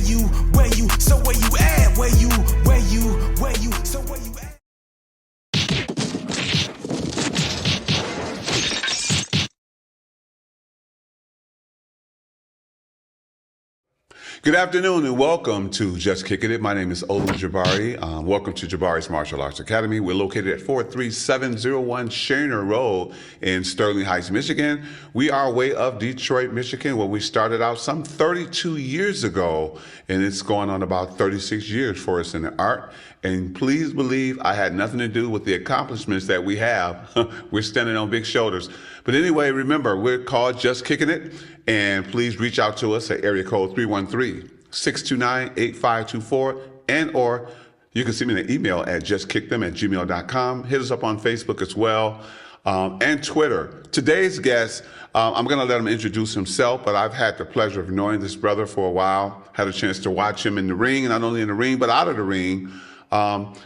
so where you at? Where you, so where you at? Good afternoon and welcome to Just Kickin' It. My name is Olu Jabari. Welcome to Jabari's Martial Arts Academy. We're located at 43701 Shaner Road in Sterling Heights, Michigan. We are way of Detroit, Michigan, where we started out some 32 years ago, and it's going on about 36 years for us in the art. And please believe I had nothing to do with the accomplishments that we have. We're standing on big shoulders. But anyway, remember, we're called Just Kickin' It, and please reach out to us at area code 313-629-8524, and or you can send me an email at justkickdem@gmail.com. Hit us up on Facebook as well, and Twitter. Today's guest, I'm going to let him introduce himself, but I've had the pleasure of knowing this brother for a while, had a chance to watch him in the ring, and not only in the ring, but out of the ring.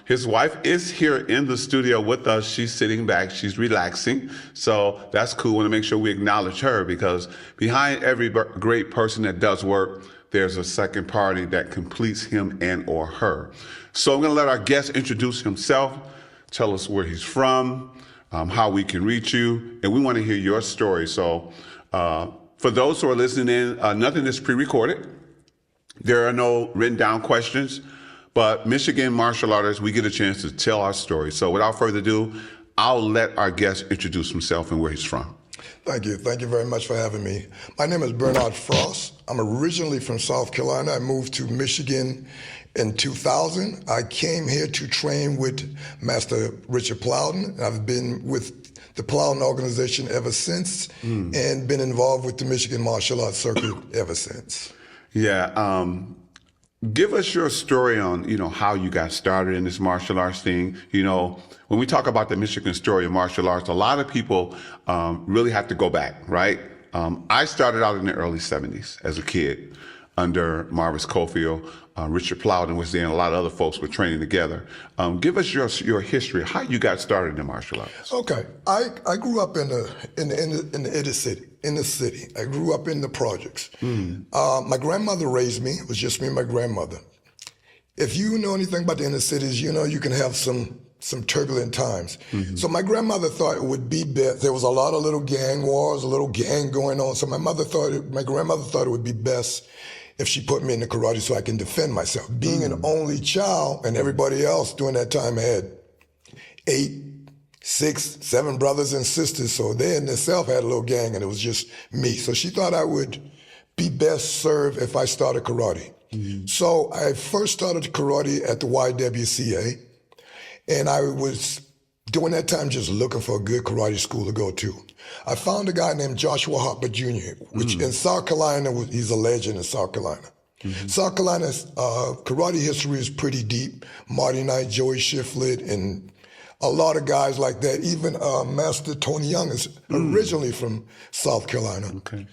His wife is here in the studio with us. She's sitting back, she's relaxing. So that's cool. I want to make sure we acknowledge her, because behind every great person that does work, there's a second party that completes him and or her. So I'm going to let our guest introduce himself, tell us where he's from, how we can reach you, and we want to hear your story. So for those who are listening in, nothing is pre-recorded. There are no written down questions. But Michigan martial artists, we get a chance to tell our story. So without further ado, I'll let our guest introduce himself and where he's from. Thank you. Thank you very much for having me. My name is Bernard Frost. I'm originally from South Carolina. I moved to Michigan in 2000. I came here to train with Master Richard Plowden. I've been with the Plowden organization ever since, and been involved with the Michigan martial arts circuit ever since. Yeah. Give us your story on, how you got started in this martial arts thing. When we talk about the Michigan story of martial arts, a lot of people really have to go back, right? I started out in the early 70s as a kid under Marvis Cofield. Richard Plowden was there, and a lot of other folks were training together. Give us your history, how you got started in martial arts. Okay, I grew up in the inner city. I grew up in the projects. My grandmother raised me. It was just me and my grandmother. If you know anything about the inner cities, you can have some turbulent times. So my grandmother thought it would be best. There was a lot of little gang wars, a little gang going on. So my grandmother thought it would be best if she put me in the karate so I can defend myself. Being an only child, and everybody else during that time had 8, 6, 7 brothers and sisters, so they in themselves had a little gang, and it was just me. So she thought I would be best served if I started karate. So I first started karate at the YWCA, and I was, during that time, just looking for a good karate school to go to. I found a guy named Joshua Harper Jr., which in South Carolina, he's a legend in South Carolina. South Carolina's karate history is pretty deep. Marty Knight, Joey Shiflett, and a lot of guys like that. Even Master Tony Young is originally from South Carolina. Okay.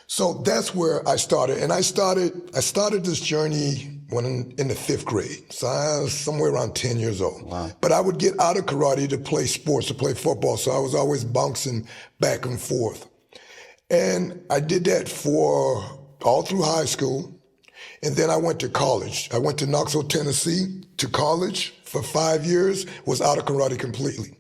So that's where I started. And I started this journey when in the 5th grade. So I was somewhere around 10 years old. Wow. But I would get out of karate to play sports, to play football. So I was always bouncing back and forth. And I did that for all through high school. And then I went to college. I went to Knoxville, Tennessee to college for 5 years, was out of karate completely.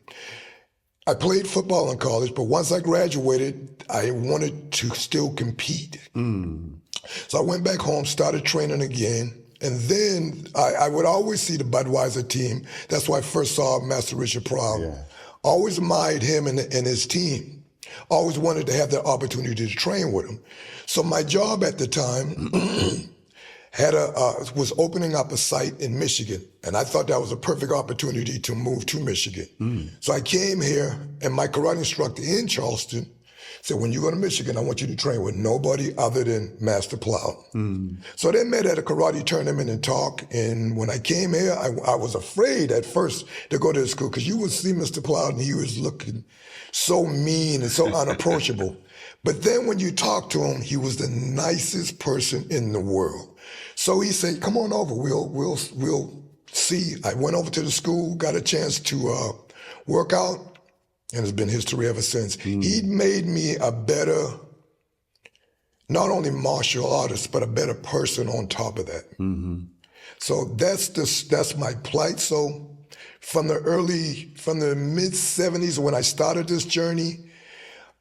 I played football in college, but once I graduated, I wanted to still compete. So I went back home, started training again, and then I would always see the Budweiser team. That's why I first saw Master Richard Plowden. Yeah. Always admired him and his team. Always wanted to have that opportunity to train with him. So my job at the time was opening up a site in Michigan, and I thought that was a perfect opportunity to move to Michigan. So I came here, and my karate instructor in Charleston said, when you go to Michigan, I want you to train with nobody other than Master Plowden. So they met at a karate tournament and talked, and when I came here, I was afraid at first to go to the school, because you would see Mr. Plowden, he was looking so mean and so unapproachable. But then when you talk to him, he was the nicest person in the world. So he said, come on over, we'll see. I went over to the school, got a chance to work out, and it's been history ever since. He made me a better not only martial artist, but a better person on top of that. Mm-hmm. So that's my plight. So from the mid 70s when I started this journey,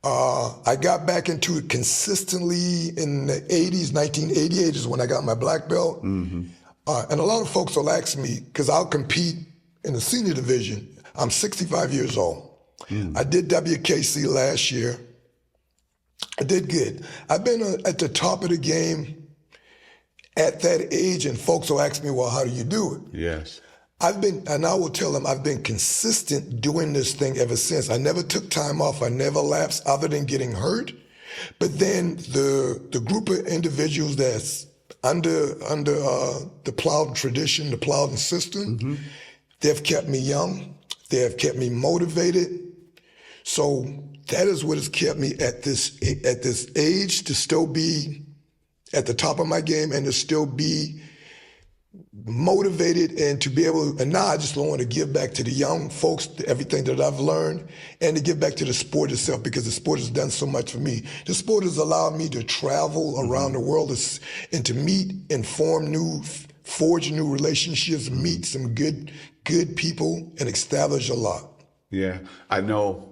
I got back into it consistently in the 80s. 1988 is when I got my black belt. Mm-hmm. And a lot of folks will ask me, because I'll compete in the senior division. I'm 65 years old. Mm. I did WKC last year. I did good. I've been at the top of the game at that age, and folks will ask me, well, how do you do it? Yes. And I will tell them I've been consistent doing this thing ever since. I never took time off. I never lapsed other than getting hurt. But then the group of individuals that's under the Plowden tradition, the Plowden system, mm-hmm. They've kept me young. They have kept me motivated. So that is what has kept me at this age, to still be at the top of my game and to still be motivated and to be able to, and now I just want to give back to the young folks, everything that I've learned, and to give back to the sport itself, because the sport has done so much for me. The sport has allowed me to travel around the world and to meet and forge new relationships, meet some good people, and establish a lot. Yeah, I know.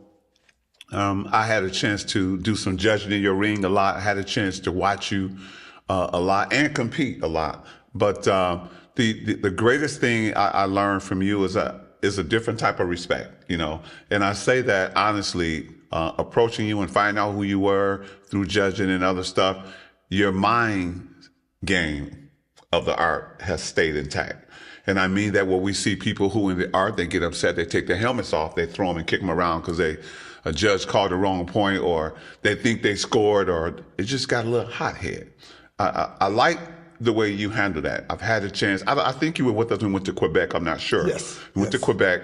I had a chance to do some judging in your ring a lot. I had a chance to watch you a lot and compete a lot. But the greatest thing I learned from you is a different type of respect, you know. And I say that honestly, approaching you and finding out who you were through judging and other stuff, your mind game of the art has stayed intact. And I mean that when we see people who in the art, they get upset, they take their helmets off, they throw them and kick them around because a judge called the wrong point, or they think they scored, or it just got a little hot head. I like the way you handle that. I've had a chance. I think you were with us when we went to Quebec. I'm not sure. Yes. We went to Quebec,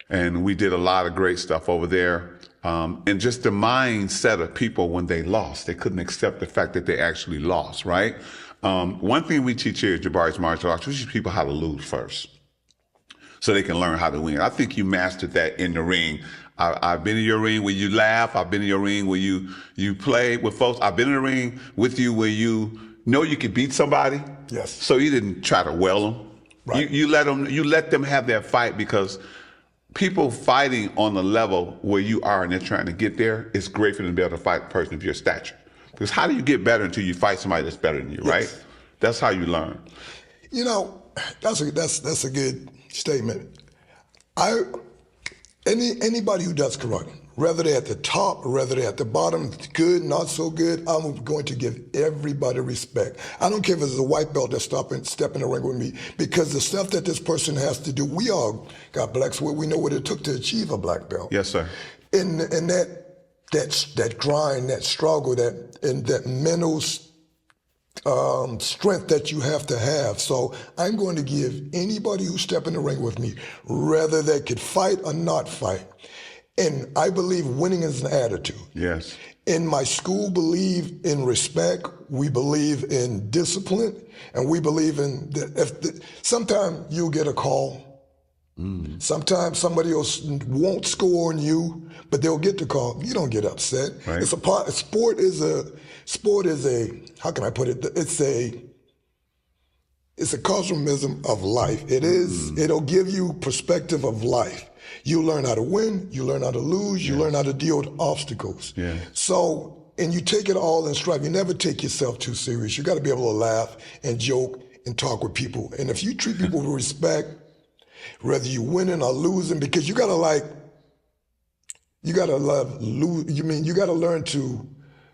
and we did a lot of great stuff over there. And just the mindset of people when they lost, they couldn't accept the fact that they actually lost, right? One thing we teach here at Jabari's Martial Arts, we teach people how to lose first, so they can learn how to win. I think you mastered that in the ring. I've been in your ring where you laugh. I've been in your ring where you play with folks. I've been in the ring with you where you know you could beat somebody. Yes. So you didn't try to well them. Right. You let them have their fight, because people fighting on the level where you are and they're trying to get there, it's great for them to be able to fight a person of your stature. Because how do you get better until you fight somebody that's better than you, right? Yes. That's how you learn. You know, that's a good statement. Anybody who does karate, whether they're at the top or whether they're at the bottom, good, not so good, I'm going to give everybody respect. I don't care if it's a white belt that's step in the ring with me, because the stuff that this person has to do, we all got black sweat. We know what it took to achieve a black belt. Yes, sir. And that grind, that struggle, that mental strength that you have to have. So I'm going to give anybody who step in the ring with me, whether they could fight or not fight. And I believe winning is an attitude. Yes. In my school, believe in respect. We believe in discipline, and we believe in that. Sometimes you'll get a call. Mm. Sometimes somebody else won't score on you, but they'll get the call. You don't get upset. Right. Sport is a, how can I put it? It's a cosmism of life. It'll give you perspective of life. You learn how to win, you learn how to lose, you learn how to deal with obstacles. Yeah. So, and you take it all in stride. You never take yourself too serious. You got to be able to laugh and joke and talk with people. And if you treat people with respect, whether you're winning or losing, because you got to learn to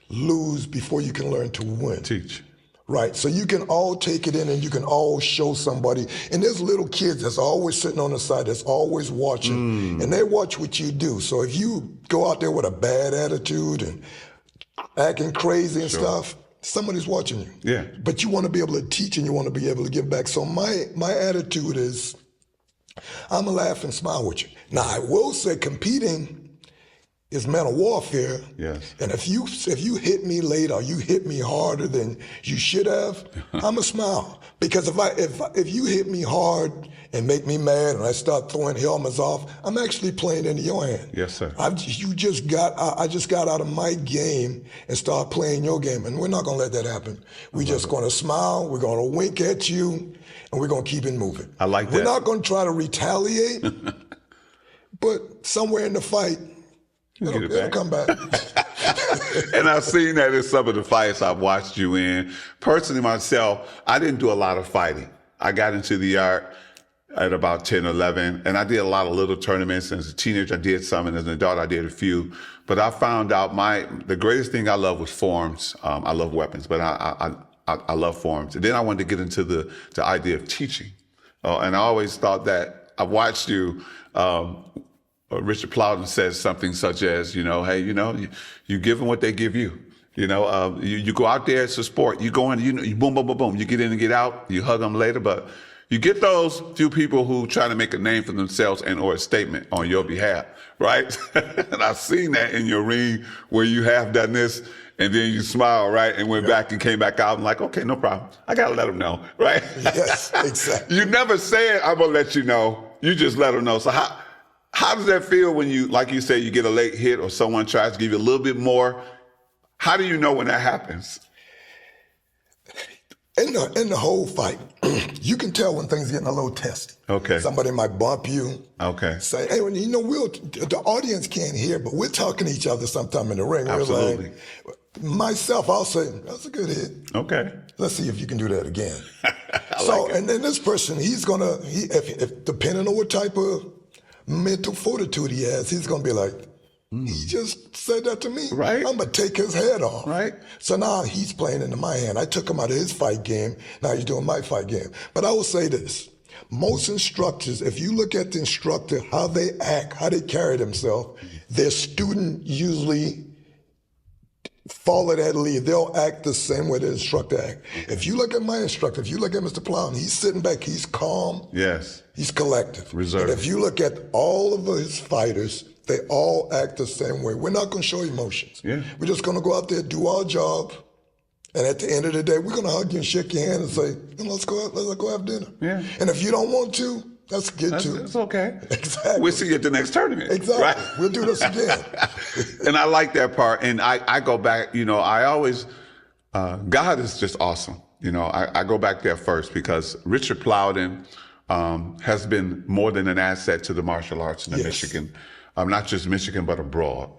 lose before you can learn to win. Teach. Right, so you can all take it in and you can all show somebody. And there's little kids that's always sitting on the side, that's always watching, and they watch what you do. So if you go out there with a bad attitude and acting crazy and stuff, somebody's watching you. Yeah. But you want to be able to teach and you want to be able to give back. So my attitude is, I'm going to laugh and smile with you. Now, I will say competing is mental warfare. Yes. And if you hit me late or you hit me harder than you should have, I'ma smile. Because if you hit me hard and make me mad and I start throwing helmets off, I'm actually playing into your hand. Yes, sir. I just got out of my game and start playing your game, and we're not gonna let that happen. We're just gonna smile. We're gonna wink at you, and we're gonna keep it moving. I like that. We're not gonna try to retaliate, but somewhere in the fight, it'll come back. And I've seen that in some of the fights I've watched you in. Personally, myself, I didn't do a lot of fighting. I got into the art at about 10, 11, and I did a lot of little tournaments. As a teenager, I did some, and as an adult, I did a few. But I found out the greatest thing I love was forms. I love weapons, but I love forms. And then I wanted to get into the idea of teaching. And I always thought that I watched you. Richard Plowden says something such as, hey, you give them what they give you. You go out there, it's a sport. You go in, you boom, boom, boom, boom. You get in and get out. You hug them later, but you get those few people who try to make a name for themselves and or a statement on your behalf, right? And I've seen that in your ring where you have done this and then you smile, right? And went back and came back out and like, okay, no problem. I got to let them know, right? Yes, exactly. You never said, I'm going to let you know. You just let them know. So how does that feel when you, like you said, you get a late hit or someone tries to give you a little bit more? How do you know when that happens? In the whole fight, you can tell when things getting a little testy. Okay. Somebody might bump you. Okay. Say, hey, the audience can't hear, but we're talking to each other sometime in the ring. Absolutely. We're like, myself, I'll say, that's a good hit. Okay. Let's see if you can do that again. Like and then this person, if depending on what type of mental fortitude he has, he's gonna be like, he just said that to me. Right. I'm gonna take his head off. Right. So now he's playing into my hand. I took him out of his fight game. Now he's doing my fight game. But I will say this. Most instructors, if you look at the instructor, how they act, how they carry themselves, their student usually follow that lead. They'll act the same way the instructor act. If you look at my instructor, if you look at Mr. Plowden, he's sitting back, he's calm. Yes. He's collective. Reserved. And if you look at all of his fighters, they all act the same way. We're not going to show emotions. Yeah. We're just going to go out there, do our job, and at the end of the day, we're going to hug you and shake your hand and say, let's go have dinner. Yeah. And if you don't want to, that's good too. It's okay. Exactly. We'll see you at the next tournament. Exactly. Right? We'll do this again. And I like that part. And I go back, I always, God is just awesome. I go back there first because Richard Plowden has been more than an asset to the martial arts in Michigan. Not just Michigan, but abroad.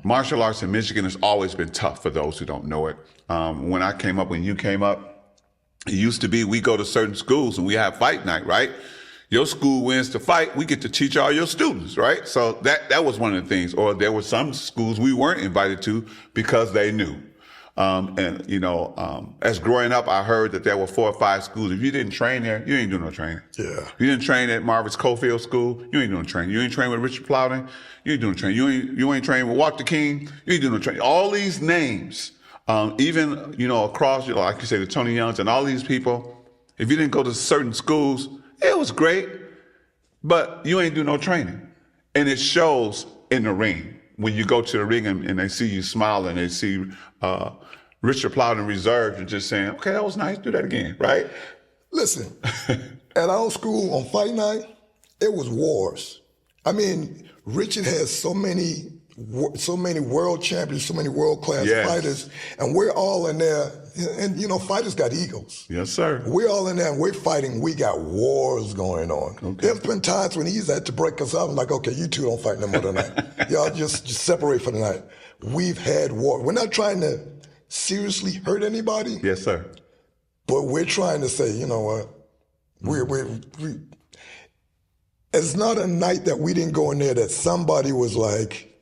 Martial arts in Michigan has always been tough for those who don't know it. When you came up, it used to be we go to certain schools and we have fight night, right? Your school wins the fight, we get to teach all your students, right? So that was one of the things. Or there were some schools we weren't invited to because they knew. As growing up, I heard that there were 4 or 5 schools. If you didn't train there, you ain't doing no training. Yeah. If you didn't train at Marvis Cofield School, you ain't doing training. You ain't trained with Richard Plowden, you ain't doing training. You ain't trained with Walter King, you ain't doing no training. All these names, even, across, like you say, the Tony Youngs and all these people, if you didn't go to certain schools, it was great, but you ain't do no training. And it shows in the ring. When you go to the ring and they see you smiling, they see Richard Plowden reserved and just saying, okay, that was nice, do that again, right? Listen, at our school on fight night, it was wars. I mean, Richard has so many world champions, so many world-class fighters, and we're all in there. And, fighters got egos. Yes, sir. We're all in there, and we're fighting. We got wars going on. Okay. There's been times when he's had to break us up. I'm like, okay, you two don't fight no more tonight. Y'all just separate for the night. We've had war. We're not trying to seriously hurt anybody. Yes, sir. But we're trying to say, you know what? It's not a night that we didn't go in there that somebody was like,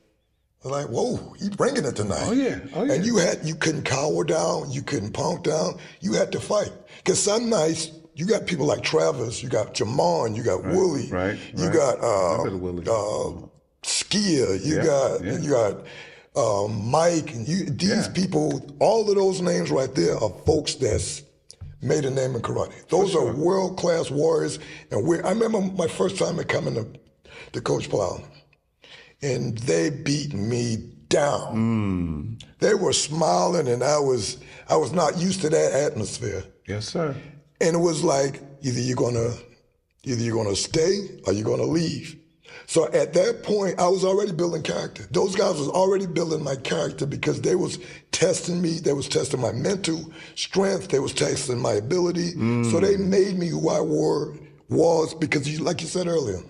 whoa, he's bringing it tonight. Oh yeah. And you couldn't cower down, you couldn't punk down, you had to fight. Because some nights, you got people like Travis, you got Jamon, you got Wooly, you got Skia, you got Mike, and these people, all of those names right there are folks that's made a name in karate. Those are world-class warriors. And I remember my first time coming to Coach Plowden. and they beat me down. They were smiling, and I was not used to that atmosphere. Yes, sir. And it was like, either you're gonna stay or you're gonna leave. So at that point, I was already building character. Those guys was already building my character because they was testing me. They was testing my mental strength. They was testing my ability. So they made me who I was because, like you said earlier,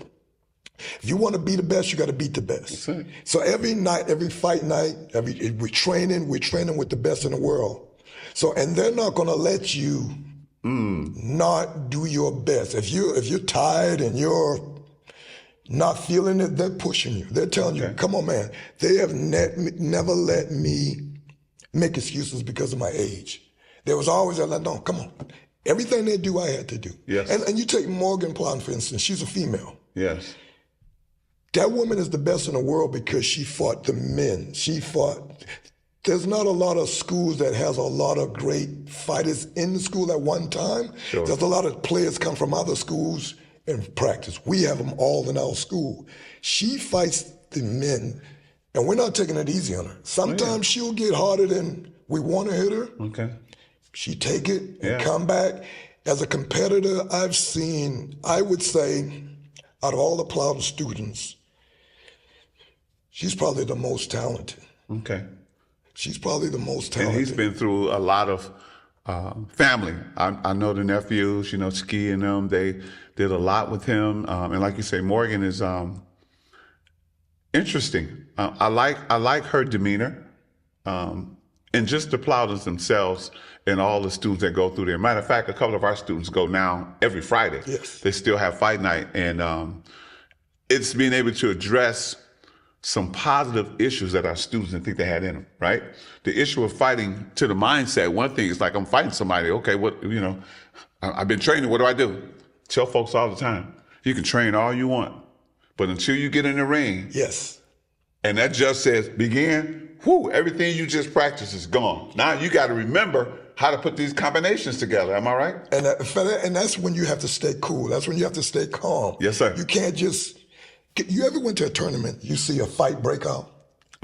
if you want to be the best, you got to beat the best. Right. So every night, every fight night, we're training with the best in the world. So, and they're not going to let you not do your best. If you're tired and you're not feeling it, they're pushing you. They're telling you, come on, man. They have never let me make excuses because of my age. There was always that, no, come on. Everything they do, I had to do. Yes. And you take Morgan Plotton, for instance, she's a female. Yes. That woman is the best in the world because she fought the men. There's not a lot of schools that has a lot of great fighters in the school at one time. Sure. There's a lot of players come from other schools and practice. We have them all in our school. She fights the men, and we're not taking it easy on her. Sometimes she'll get harder than we want to hit her. Okay. She take it and come back. As a competitor, I've seen, I would say, out of all the Plowden students, she's probably the most talented. Okay. She's probably the most talented. And he's been through a lot of family. I know the nephews, Ski and them, they did a lot with him. And like you say, Morgan is interesting. I like her demeanor. And just the Plowdens themselves and all the students that go through there. Matter of fact, a couple of our students go now every Friday. Yes. They still have fight night. And it's being able to address some positive issues that our students didn't think they had in them, right? The issue of fighting to the mindset, one thing is like, I'm fighting somebody. Okay, I've been training. What do I do? Tell folks all the time, you can train all you want, but until you get in the ring. Yes. And that judge says, begin, everything you just practiced is gone. Now you got to remember how to put these combinations together. Am I right? And that's when you have to stay cool. That's when you have to stay calm. Yes, sir. You can't you ever went to a tournament, you see a fight break out?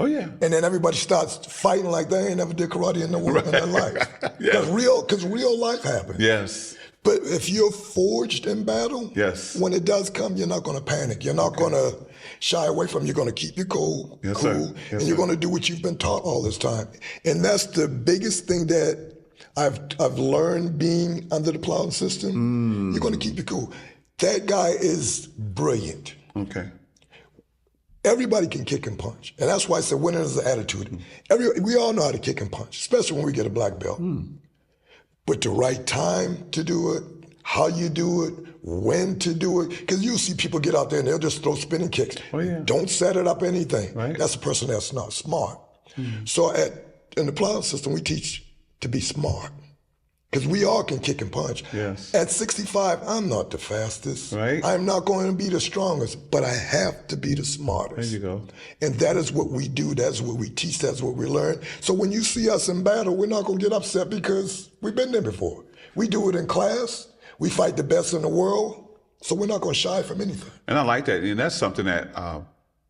Oh, yeah. And then everybody starts fighting like they ain't never did karate in their life. Yes. Because real life happens. Yes. But if you're forged in battle, yes, when it does come, you're not going to panic. You're not going to shy away from it. You're going to keep your cool, yes, and you're going to do what you've been taught all this time. And that's the biggest thing that I've learned being under the Plowden system. You're going to keep your cool. That guy is brilliant. Okay. Everybody can kick and punch. And that's why I said winning is an attitude. We all know how to kick and punch, especially when we get a black belt. But the right time to do it, how you do it, when to do it. Because you see people get out there and they'll just throw spinning kicks. Oh, yeah. Don't set it up anything. Right. That's a person that's not smart. So in the Plowden system, we teach to be smart. Because we all can kick and punch. Yes. At 65, I'm not the fastest. Right. I'm not going to be the strongest, but I have to be the smartest. There you go. And that is what we do. That's what we teach. That's what we learn. So when you see us in battle, we're not going to get upset because we've been there before. We do it in class. We fight the best in the world. So we're not going to shy from anything. And I like that. And that's something that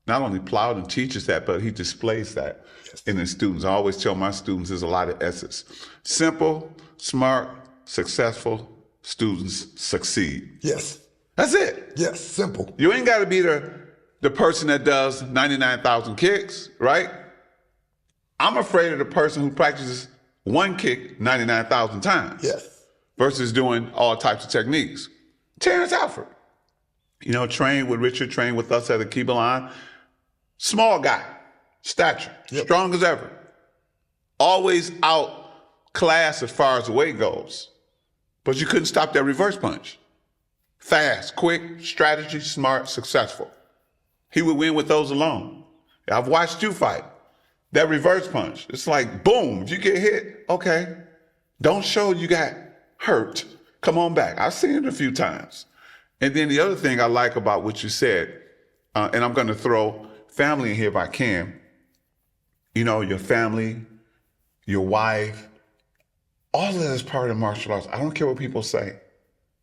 not only Plowden teaches that, but he displays that in his students. I always tell my students there's a lot of S's. Simple, smart, successful students succeed. Yes. That's it. Yes, simple. You ain't got to be the person that does 99,000 kicks, right? I'm afraid of the person who practices one kick 99,000 times. Yes. Versus doing all types of techniques. Terrence Alford, trained with Richard, trained with us at the Key line. Small guy, stature, strong as ever. Always out class as far as the weight goes. But you couldn't stop that reverse punch. Fast, quick, strategy, smart, successful. He would win with those alone. I've watched you fight. That reverse punch, it's like, boom, if you get hit, okay. Don't show you got hurt. Come on back. I've seen it a few times. And then the other thing I like about what you said, and I'm going to throw family in here if I can. Your family, your wife, all of that is part of martial arts. I don't care what people say.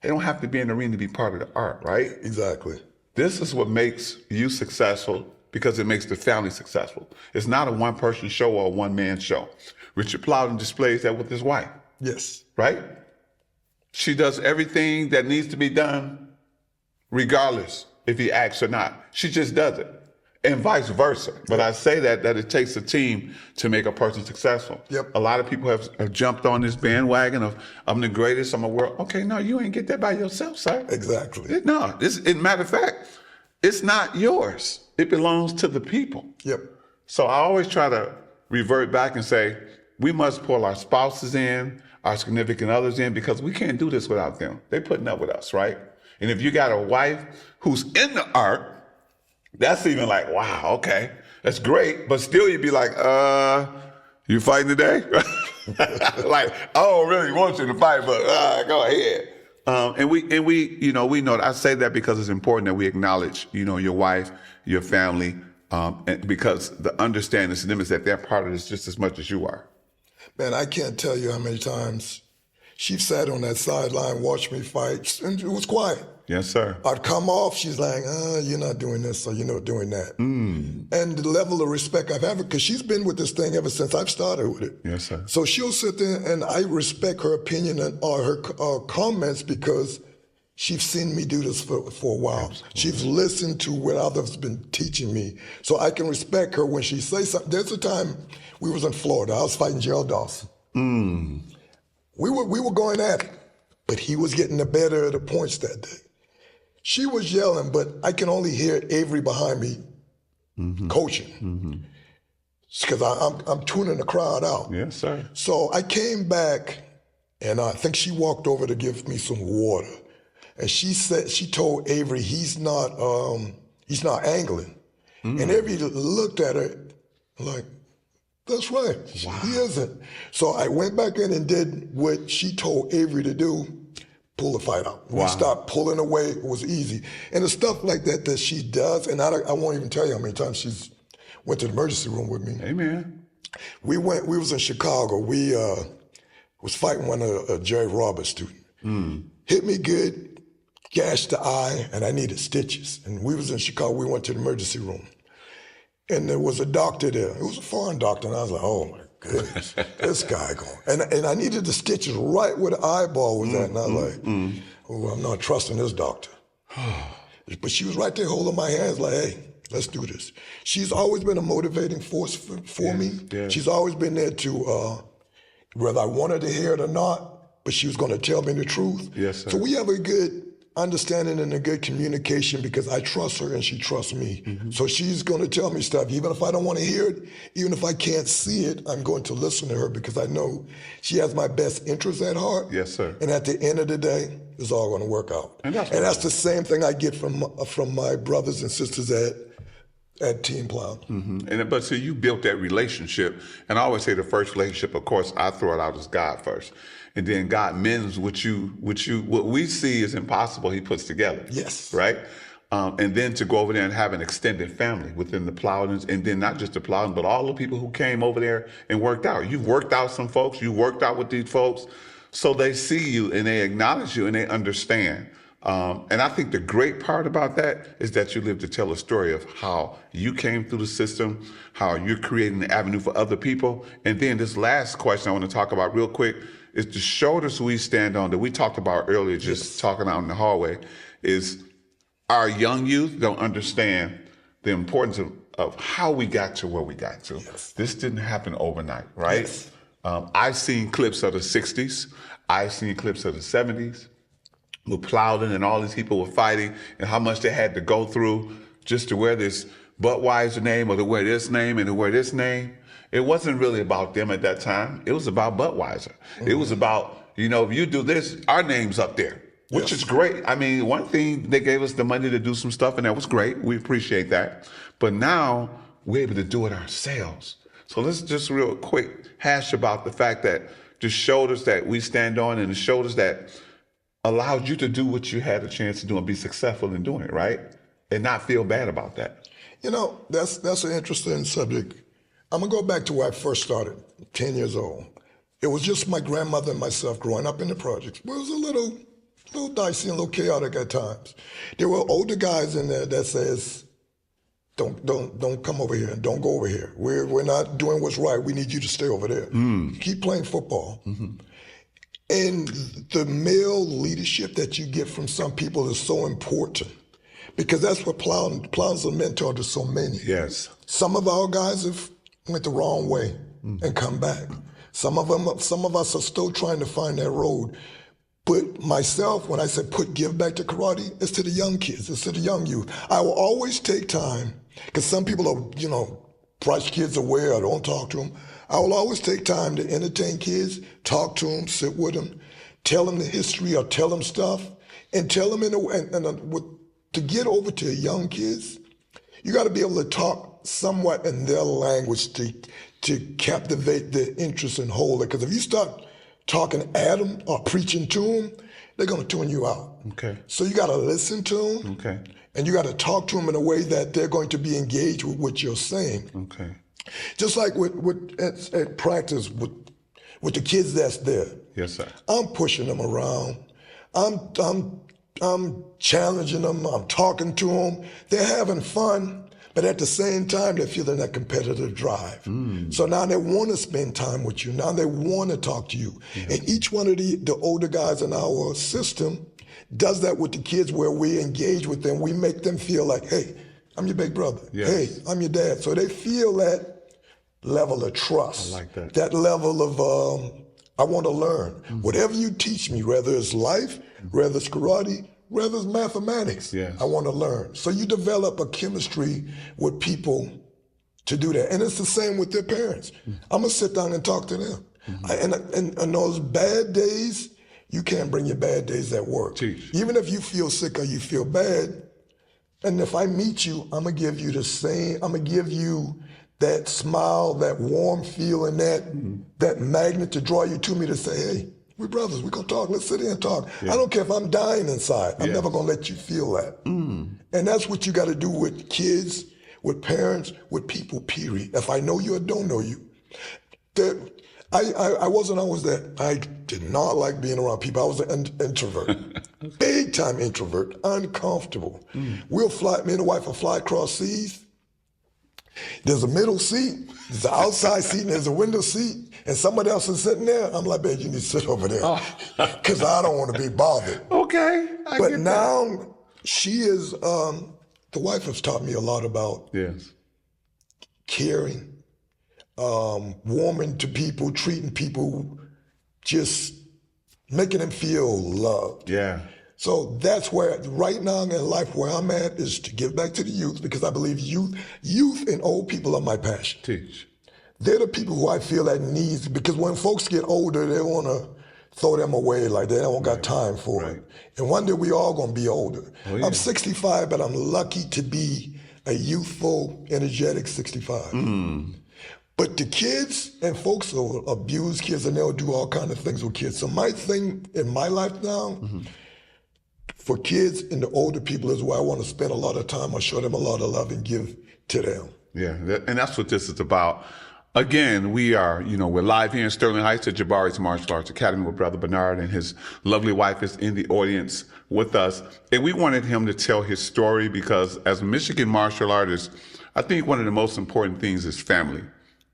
They don't have to be in the ring to be part of the art, right? Exactly. This is what makes you successful because it makes the family successful. It's not a one-person show or a one-man show. Richard Plowden displays that with his wife. Yes. Right? She does everything that needs to be done, regardless if he acts or not. She just does it. And vice versa. But I say that it takes a team to make a person successful. Yep. A lot of people have jumped on this bandwagon of, I'm the greatest, I'm the world. Okay, no, you ain't get that by yourself, sir. Exactly. Matter of fact, it's not yours. It belongs to the people. Yep. So I always try to revert back and say, we must pull our spouses in, our significant others in, because we can't do this without them. They're putting up with us, right? And if you got a wife who's in the art, that's even like, wow, okay, that's great. But still you'd be like, you fighting today? Like, I don't really want you to fight, but go ahead. And we know that. I say that because it's important that we acknowledge, your wife, your family, and because the understanding to them is that they're part of this just as much as you are. Man, I can't tell you how many times she sat on that sideline, watched me fight, and it was quiet. Yes, sir. I'd come off, she's like, you're not doing this, or you're not doing that. And the level of respect I've had, because she's been with this thing ever since I've started with it. Yes, sir. So she'll sit there, and I respect her opinion or her comments because she's seen me do this for a while. Absolutely. She's listened to what others have been teaching me. So I can respect her when she says something. There's a time we was in Florida. I was fighting Gerald Dawson. We were going at it, but he was getting the better of the points that day. She was yelling, but I can only hear Avery behind me coaching. Because I'm tuning the crowd out. Yes, sir. So I came back, and I think she walked over to give me some water. And she told Avery he's not angling. And Avery looked at her like, that's right, wow. He isn't. So I went back in and did what she told Avery to do, pull the fight out. Wow. We stopped pulling away, it was easy. And the stuff like that she does, and I won't even tell you how many times she's went to the emergency room with me. Amen. We was in Chicago. We was fighting one of Jerry Roberts' students. Hit me good, gashed the eye, and I needed stitches. And we was in Chicago, we went to the emergency room. And there was a doctor there. It was a foreign doctor, and I was like, oh my goodness, this guy going. And I needed the stitches right where the eyeball was at, and I was like, oh, I'm not trusting this doctor. But she was right there holding my hands like, hey, let's do this. She's always been a motivating force for me. Yeah. She's always been there to, whether I wanted to hear it or not, but she was going to tell me the truth. Yes, sir. So we have a good understanding and a good communication because I trust her and she trusts me. So she's going to tell me stuff, even if I don't want to hear it, even if I can't see it, I'm going to listen to her because I know she has my best interests at heart. Yes, sir. And at the end of the day, it's all going to work out. And that's the same thing I get from my brothers and sisters at Team Plow. But so you built that relationship, and I always say the first relationship, of course, I throw it out as God first. And then God mends what we see is impossible, he puts together. Yes. Right? And then to go over there and have an extended family within the Plowdens, and then not just the Plowdens, but all the people who came over there and worked out. You've worked out some folks, you worked out with these folks, so they see you and they acknowledge you and they understand. And I think the great part about that is that you live to tell a story of how you came through the system, how you're creating an avenue for other people. And then this last question I want to talk about real quick is the shoulders we stand on that we talked about earlier, just talking out in the hallway, is our young youth don't understand the importance of how we got to where we got to. This didn't happen overnight, right? I've seen clips of the 60s. I've seen clips of the 70s. With Plowden and all these people were fighting and how much they had to go through just to wear this Budweiser name or to wear this name and to wear this name. It wasn't really about them at that time. It was about Budweiser. It was about, if you do this, our name's up there, which is great. I mean, one thing, they gave us the money to do some stuff and that was great. We appreciate that. But now we're able to do it ourselves. So let's just real quick hash about the fact that the shoulders that we stand on and the shoulders that allowed you to do what you had a chance to do and be successful in doing it, right? And not feel bad about that. That's an interesting subject. I'm gonna go back to where I first started, 10 years old. It was just my grandmother and myself growing up in the projects. It was a little dicey and a little chaotic at times. There were older guys in there that says, don't come over here and don't go over here. We're not doing what's right. We need you to stay over there. Keep playing football. And the male leadership that you get from some people is so important because that's what Plow's a mentor to so many. Yes. Some of our guys have went the wrong way and come back. Some of us are still trying to find that road. But myself, when I said give back to karate, it's to the young kids, it's to the young youth. I will always take time, because some people are, brush kids away or don't talk to them. I will always take time to entertain kids, talk to them, sit with them, tell them the history or tell them stuff, and tell them to get over to young kids, you got to be able to talk somewhat in their language to captivate their interest and hold it. Because if you start talking at them or preaching to them, they're going to tune you out. Okay. So you got to listen to them. Okay. And you got to talk to them in a way that they're going to be engaged with what you're saying. Okay. Just like at practice with the kids that's there. Yes, sir. I'm pushing them around. I'm challenging them. I'm talking to them. They're having fun. But at the same time, they're feeling that competitive drive. So now they want to spend time with you. Now they want to talk to you. Yeah. And each one of the older guys in our system does that with the kids where we engage with them. We make them feel like, hey, I'm your big brother. Yes. Hey, I'm your dad. So they feel that level of trust. I like that. That level of, I want to learn. Whatever you teach me, whether it's life, whether it's karate, whether it's mathematics, I want to learn. So you develop a chemistry with people to do that. And it's the same with their parents. I'm going to sit down and talk to them. And on those bad days, you can't bring your bad days at work. Teach. Even if you feel sick or you feel bad, and if I meet you, I'm going to give you the same, I'm going to give you that smile, that warm feeling, that magnet to draw you to me to say, hey, we're brothers, we're going to talk, let's sit here and talk. I don't care if I'm dying inside, I'm never going to let you feel that. And that's what you got to do with kids, with parents, with people, period. If I know you or don't know you. I wasn't always that. I did not like being around people. I was an introvert, big time introvert, uncomfortable. Me and the wife will fly across seas. There's a middle seat, there's an outside seat, and there's a window seat, and somebody else is sitting there. I'm like, babe, you need to sit over there, because I don't want to be bothered. Okay. But now she is, the wife has taught me a lot about caring, warming to people, treating people, just making them feel loved. Yeah. So that's where, right now in life, where I'm at is to give back to the youth, because I believe youth and old people are my passion. Teach. They're the people who I feel that needs, because when folks get older, they want to throw them away, like they don't got time for it. And one day we all going to be older. Oh, yeah. I'm 65, but I'm lucky to be a youthful, energetic 65. But the kids and folks will abuse kids, and they'll do all kinds of things with kids. So my thing in my life now, for kids and the older people is where I want to spend a lot of time. I show them a lot of love and give to them. Yeah, and that's what this is about. Again, we're live here in Sterling Heights at Jabari's Martial Arts Academy with Brother Bernard, and his lovely wife is in the audience with us. And we wanted him to tell his story because as a Michigan martial artist, I think one of the most important things is family.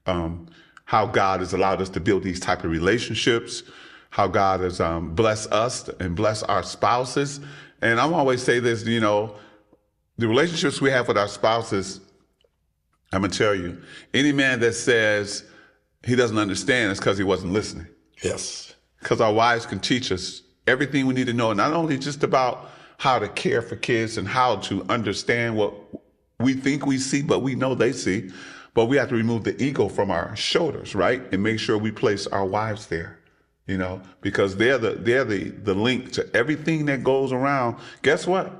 How God has allowed us to build these type of relationships, how God has blessed us and blessed our spouses. And I always say this, the relationships we have with our spouses, I'm going to tell you, any man that says he doesn't understand is because he wasn't listening. Yes. Because our wives can teach us everything we need to know, not only just about how to care for kids and how to understand what we think we see, but we know they see. But we have to remove the ego from our shoulders, right? And make sure we place our wives there. Because they're the link to everything that goes around. Guess what?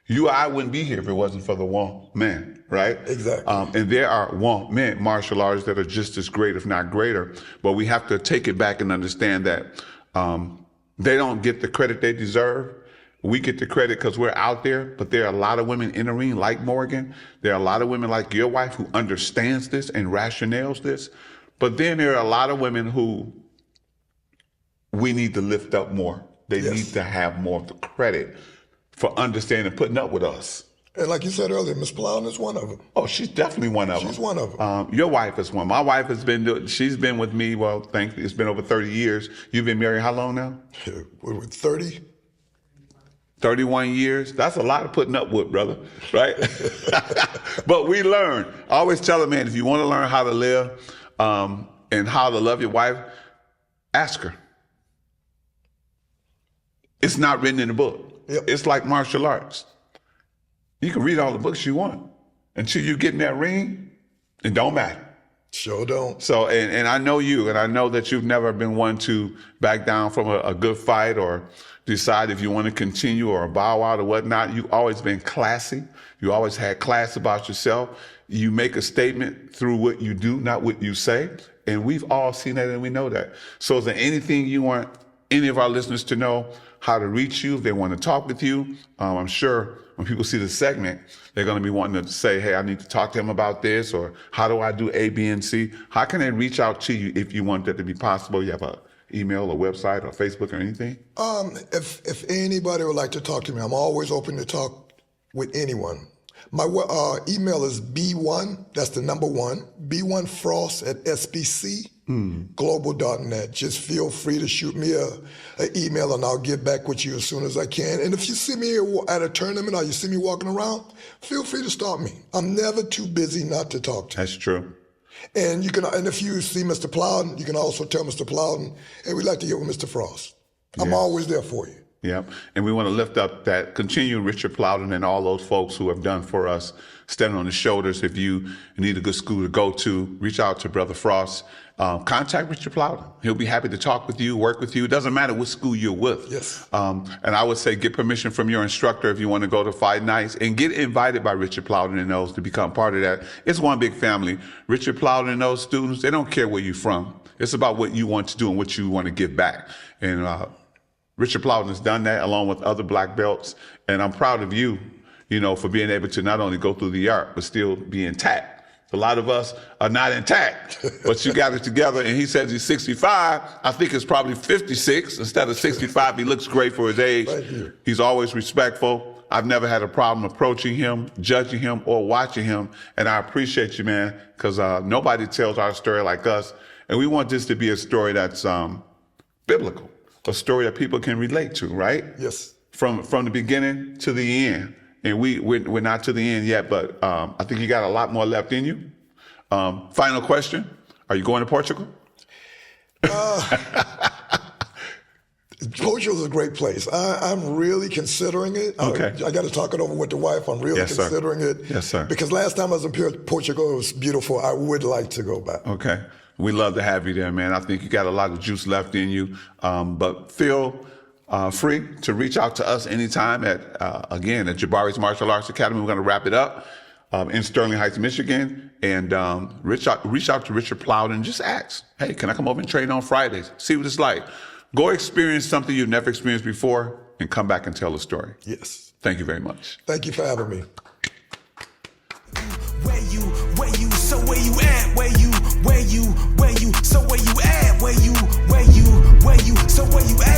You or I wouldn't be here if it wasn't for the Wong men, right? Exactly. And there are Wong men, martial artists that are just as great, if not greater. But we have to take it back and understand that they don't get the credit they deserve. We get the credit because we're out there, but there are a lot of women in the ring like Morgan. There are a lot of women like your wife who understands this and rationales this. But then there are a lot of women who we need to lift up more. They need to have more of the credit for understanding, putting up with us. And like you said earlier, Miss Plowden is one of them. Oh, she's definitely one of them. She's one of them. Your wife is one. My wife has been, she's been with me, well, thankfully, it's been over 30 years. You've been married how long now? We're 30. 31 years. That's a lot of putting up with, brother, right? But we learn. I always tell a man, if you want to learn how to live and how to love your wife, ask her. It's not written in the book. Yep. It's like martial arts. You can read all the books you want. Until you get in that ring, it don't matter. Sure don't. So, and I know you, and I know that you've never been one to back down from a good fight or decide if you want to continue or bow out or whatnot. You've always been classy. You always had class about yourself. You make a statement through what you do, not what you say. And we've all seen that and we know that. So is there anything you want any of our listeners to know, how to reach you if they want to talk with you? I'm sure when people see the segment, they're going to be wanting to say, hey, I need to talk to him about this, or how do I do A, B, and C? How can they reach out to you if you want that to be possible? You have an email or website or Facebook or anything? If anybody would like to talk to me, I'm always open to talk with anyone. My email is B1, that's the number 1, B1Frost@SBCglobal.net. Just feel free to shoot me an email and I'll get back with you as soon as I can. And if you see me at a tournament or you see me walking around, feel free to stop me. I'm never too busy not to talk to you. That's true. And you can, and if you see Mr. Plowden, you can also tell Mr. Plowden, hey, we'd like to get with Mr. Frost. I'm always there for you. Yeah, and we want to lift up that, continue Richard Plowden and all those folks who have done for us, standing on his shoulders. If you need a good school to go to, reach out to Brother Frost. Contact Richard Plowden. He'll be happy to talk with you, work with you. It doesn't matter what school you're with. Yes. And I would say get permission from your instructor if you want to go to Fight Nights, and get invited by Richard Plowden and those to become part of that. It's one big family. Richard Plowden and those students, they don't care where you're from. It's about what you want to do and what you want to give back. And Richard Plowden has done that along with other black belts. And I'm proud of you, you know, for being able to not only go through the art, but still be intact. A lot of us are not intact, but you got it together. And he says he's 65. I think it's probably 56 instead of 65. He looks great for his age. Thank you. He's always respectful. I've never had a problem approaching him, judging him, or watching him. And I appreciate you, man, because nobody tells our story like us. And we want this to be a story that's biblical. A story that people can relate to, right? Yes. From the beginning to the end. And we're not to the end yet, but I think you got a lot more left in you. Final question. Are you going to Portugal? Portugal is a great place. I'm really considering it. Okay. I got to talk it over with the wife. I'm really considering it. Yes, sir. Because last time I was in Portugal, it was beautiful. I would like to go back. Okay. We'd love to have you there, man. I think you got a lot of juice left in you. But feel free to reach out to us anytime at Jabari's Martial Arts Academy. We're going to wrap it up in Sterling Heights, Michigan. And reach out to Richard Plowden and just ask, hey, can I come over and train on Fridays? See what it's like. Go experience something you've never experienced before and come back and tell a story. Yes. Thank you very much. Thank you for having me. Where you, so where you at? Where you, so where you at? Where you, so where you at?